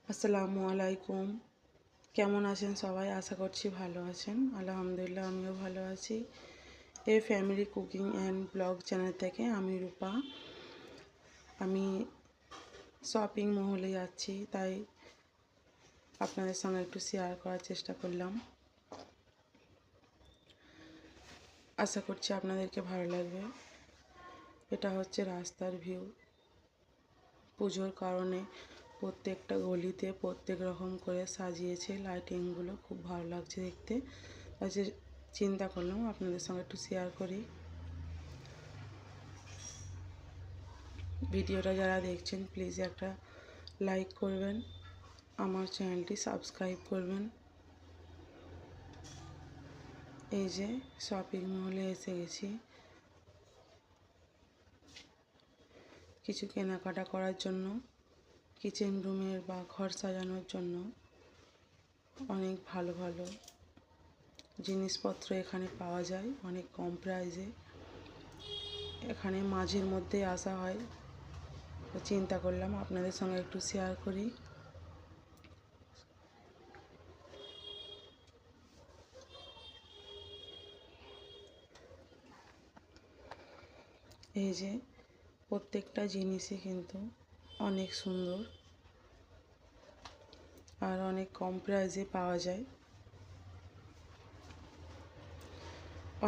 আসসালামু আলাইকুম। কেমন আছেন সবাই? আশা করছি ভালো আছেন। আলহামদুলিল্লাহ আমিও ভালো আছি। এই family cooking and blog channel থেকে আমি রূপা। আমি শপিং মহলে যাচ্ছি, তাই আপনাদের সঙ্গে একটু শেয়ার করার চেষ্টা করলাম। আশা করছি আপনাদেরকে ভালো লাগবে। এটা হচ্ছে রাস্তার ভিউ। পুজোর কারণে প্রত্যেকটা গলিতে প্রত্যেক রকম করে সাজিয়েছে লাইটিংগুলো, খুব ভালো লাগছে দেখতে। আচ্ছা, চিন্তা করলাম আপনাদের সঙ্গে একটু শেয়ার করি। ভিডিওটা যারা দেখছেন প্লিজ একটা লাইক করবেন, আমার চ্যানেলটি সাবস্ক্রাইব করবেন। এই যে শপিং মলে এসে গেছি কিছু কেনাকাটা করার জন্য, কিচেন রুমের বা ঘর সাজানোর জন্য। অনেক ভালো ভালো জিনিসপত্র এখানে পাওয়া যায় অনেক কম প্রাইসে। এখানে মাঝের মধ্যে আসা হয়, চিন্তা করলাম আপনাদের সঙ্গে একটু শেয়ার করি। এই যে প্রত্যেকটা জিনিসই কিন্তু অনেক সুন্দর আর অনেক কম প্রাইসে পাওয়া যায়।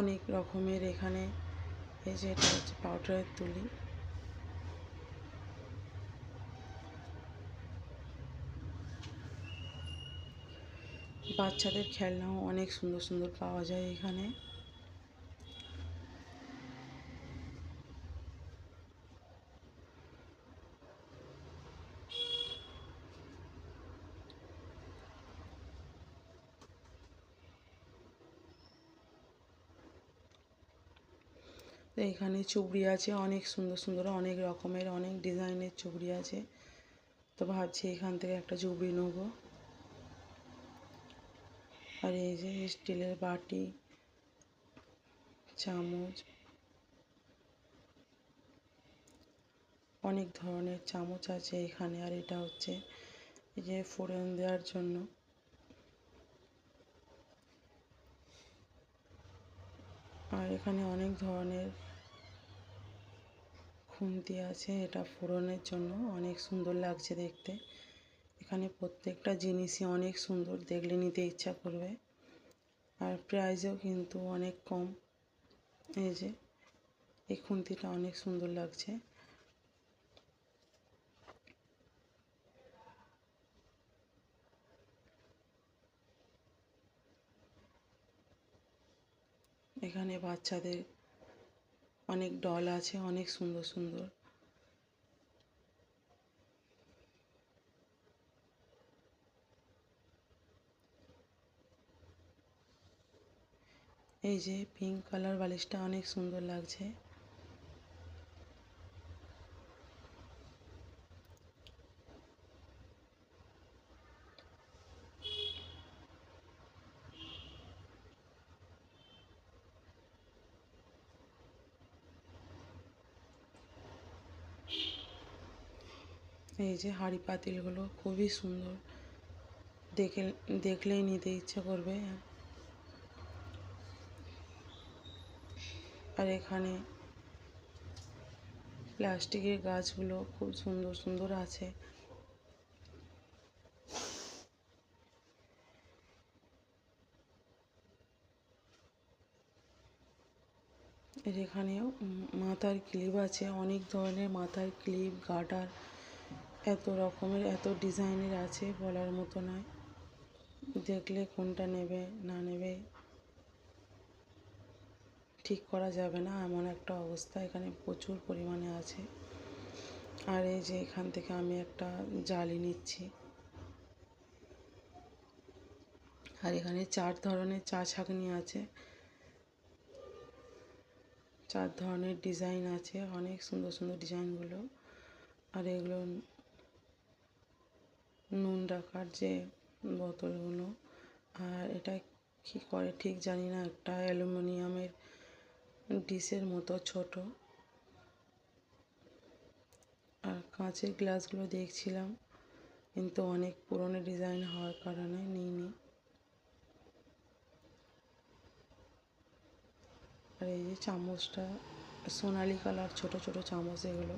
অনেক রকমের এখানে, এই যে এটা হচ্ছে পাউডারের তুলি। বাচ্চাদের খেলনাও অনেক সুন্দর সুন্দর পাওয়া যায় এখানে। এখানে চুড়ি আছে অনেক সুন্দর সুন্দর, অনেক রকমের অনেক ডিজাইনের চুড়ি আছে। তো ভাবছি এখান থেকে একটা চুড়ি নেবো। আর এই যে স্টিলের বাটি, চামচ, অনেক ধরনের চামচ আছে এখানে। আর এটা হচ্ছে এই যে ফোড়ন দেওয়ার জন্য। আর এখানে অনেক ধরনের খুন্তি আছে, এটা ফোড়নের জন্য। অনেক সুন্দর লাগছে দেখতে। এখানে প্রত্যেকটা জিনিসই অনেক সুন্দর, দেখলে নিতে ইচ্ছা করবে। আর প্রাইসও কিন্তু অনেক কম। এই যে এই খুন্তিটা অনেক সুন্দর লাগছে। এখানে বাচ্চাদের অনেক ডল আছে, অনেক সুন্দর সুন্দর। এই যে পিঙ্ক কালার বালিশটা অনেক সুন্দর লাগছে। এই যে হাঁড়ি পাতিলগুলো খুবই সুন্দর, দেখলেই নিতে ইচ্ছে করবে। আর এখানে প্লাস্টিকের গাছগুলো খুব সুন্দর সুন্দর আছে। এর এখানেও মাথার ক্লিপ আছে, অনেক ধরনের মাথার ক্লিপ, গার্ডার, এত রকমের এত ডিজাইনের আছে বলার মতো নয়। দেখলে কোনটা নেবে না নেবে ঠিক করা যাবে না, এমন একটা অবস্থা। এখানে প্রচুর পরিমাণে আছে। আর এই যে এখান থেকে আমি একটা জালি নিচ্ছি। আর এখানে 4 ধরনের চা ছাঁকনি আছে, 4 ধরনের ডিজাইন আছে, অনেক সুন্দর সুন্দর ডিজাইনগুলো। আর এগুলো নুন রাখার যে বোতলগুলো। আর এটা কী করে ঠিক জানি না, একটা অ্যালুমিনিয়ামের ডিশের মতো ছোট। আর কাঁচের গ্লাসগুলো দেখছিলাম, কিন্তু অনেক পুরনো ডিজাইন হওয়ার কারণে নিইনি। আর এই যে চামচটা সোনালি কালার, ছোট ছোট চামচ এগুলো।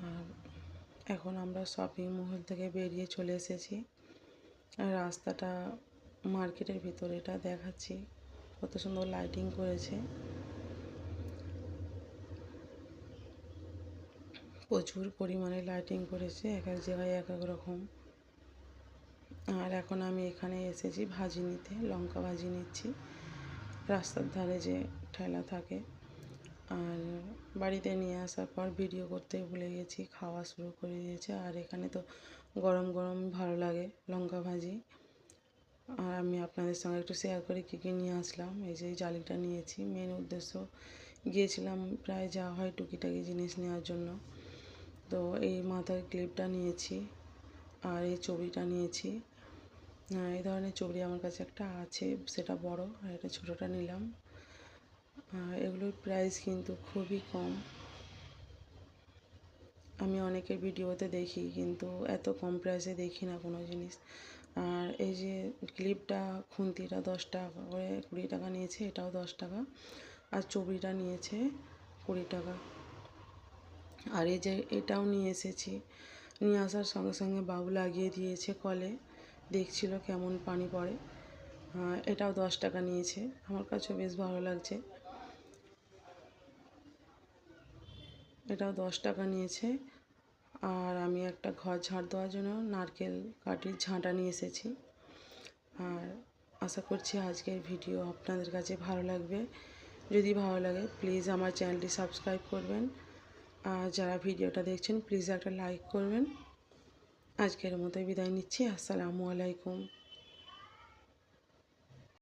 আর এখন আমরা শপিং মহল থেকে বেরিয়ে চলে এসেছি। আর রাস্তাটা মার্কেটের ভিতরে, এটা দেখাচ্ছি কত সুন্দর লাইটিং করেছে, প্রচুর পরিমাণে লাইটিং করেছে, এক এক জায়গায় এক এক রকম। আর এখন আমি এখানে এসেছি ভাজি নিতে, লঙ্কা ভাজি নিচ্ছি। রাস্তার ধারে যে ঠেলা থাকে। আর বাড়িতে নিয়ে আসার পর ভিডিও করতে ভুলে গেছি, খাওয়া শুরু করে দিয়েছে। আর এখানে তো গরম গরম ভালো লাগে লঙ্কা ভাজি। আর আমি আপনাদের সঙ্গে একটু শেয়ার করি কী কী নিয়ে আসলাম। এই যে জালিটা নিয়েছি, মেন উদ্দেশ্য গিয়েছিলাম প্রায় যা হয় টুকিটাকি জিনিস নেওয়ার জন্য। তো এই মাথার ক্লিপটা নিয়েছি, আর এই চুড়িটা নিয়েছি। এই ধরনের চুড়ি আমার কাছে একটা আছে, সেটা বড়, আর এটা ছোটোটা নিলাম। এগুলোর প্রাইস কিন্তু খুবই কম। আমি অনেকের ভিডিওতে দেখি, কিন্তু এত কম প্রাইসে দেখি না কোনো জিনিস। আর এই যে ক্লিপটা, খুন্তিটা 10 টাকা করে, 20 টাকা নিয়েছে, এটাও 10 টাকা। আর চুড়িটা নিয়েছে 20 টাকা। আর এই যে এটাও নিয়ে এসেছি, নিয়ে আসার সঙ্গে সঙ্গে বাবু লাগিয়ে দিয়েছে কলে, দেখছিল কেমন পানি পড়ে। এটাও 10 টাকা নিয়েছে, আমার কাছেও বেশ ভালো লাগছে। এটাও 10 টাকা নিয়েছে। আর আমি একটা ঘর ঝাড় দেওয়ার জন্য নারকেল কাঠির ঝাঁটা নিয়ে এসেছি। আর আশা করছি আজকের ভিডিও আপনাদের কাছে ভালো লাগবে। যদি ভালো লাগে প্লিজ আমার চ্যানেলটি সাবস্ক্রাইব করবেন। আর যারা ভিডিওটা দেখছেন প্লিজ একটা লাইক করবেন। আজকের মতো বিদায় নিচ্ছি। আসসালামু আলাইকুম।